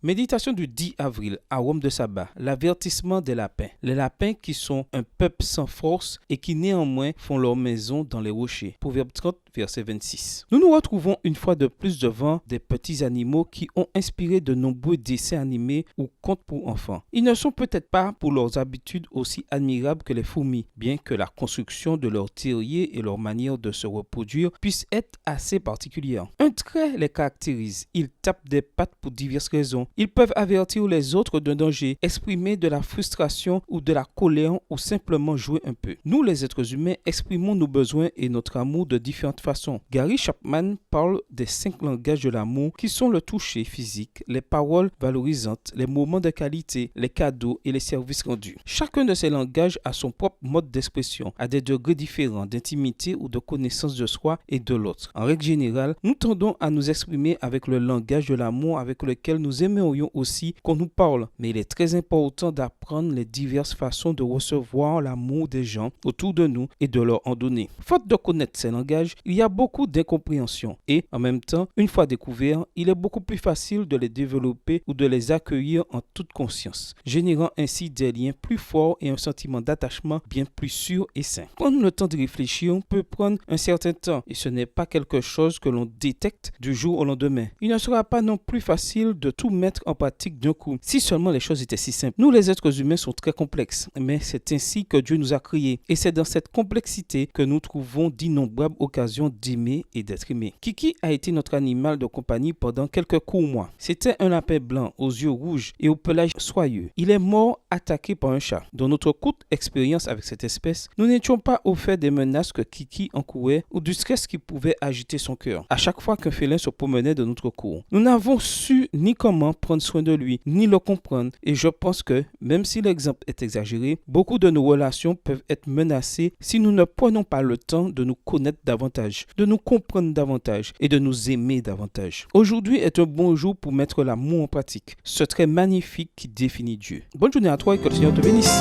Méditation du 10 avril, arôme de sabbat, l'avertissement des lapins. Les lapins qui sont un peuple sans force et qui néanmoins font leur maison dans les rochers. Proverbe 30, verset 26. Nous nous retrouvons une fois de plus devant des petits animaux qui ont inspiré de nombreux dessins animés ou contes pour enfants. Ils ne sont peut-être pas pour leurs habitudes aussi admirables que les fourmis, bien que la construction de leur terrier et leur manière de se reproduire puisse être assez particulière. Un trait les caractérise, ils tapent des pattes pour diverses raisons. Ils peuvent avertir les autres d'un danger, exprimer de la frustration ou de la colère ou simplement jouer un peu. Nous, les êtres humains, exprimons nos besoins et notre amour de différentes façons. Gary Chapman parle des 5 langages de l'amour qui sont le toucher physique, les paroles valorisantes, les moments de qualité, les cadeaux et les services rendus. Chacun de ces langages a son propre mode d'expression, à des degrés différents d'intimité ou de connaissance de soi et de l'autre. En règle générale, nous tendons à nous exprimer avec le langage de l'amour avec lequel nous aimerions aussi qu'on nous parle, mais il est très important d'apprendre les diverses façons de recevoir l'amour des gens autour de nous et de leur en donner. Faute de connaître ces langages, il y a beaucoup d'incompréhension et, en même temps, une fois découverts, il est beaucoup plus facile de les développer ou de les accueillir en toute conscience, générant ainsi des liens plus forts et un sentiment d'attachement bien plus sûr et sain. Prendre le temps de réfléchir peut prendre un certain temps et ce n'est pas quelque chose que l'on détecte du jour au lendemain. Il ne sera pas non plus facile de tout mettre en pratique d'un coup. Si seulement les choses étaient si simples. Nous, les êtres humains, sont très complexes, mais c'est ainsi que Dieu nous a créés. Et c'est dans cette complexité que nous trouvons d'innombrables occasions d'aimer et d'être aimés. Kiki a été notre animal de compagnie pendant quelques courts mois. C'était un lapin blanc aux yeux rouges et au pelage soyeux. Il est mort attaqué par un chat. Dans notre courte expérience avec cette espèce, nous n'étions pas au fait des menaces que Kiki encourait ou du stress qui pouvait agiter son cœur. À chaque fois qu'un félin se promenait de notre cour, nous n'avons su ni comment prendre soin de lui, ni le comprendre. Et je pense que, même si l'exemple est exagéré, beaucoup de nos relations peuvent être menacées si nous ne prenons pas le temps de nous connaître davantage, de nous comprendre davantage et de nous aimer davantage. Aujourd'hui est un bon jour pour mettre l'amour en pratique, ce trait magnifique qui définit Dieu. Bonne journée à toi et que le Seigneur te bénisse.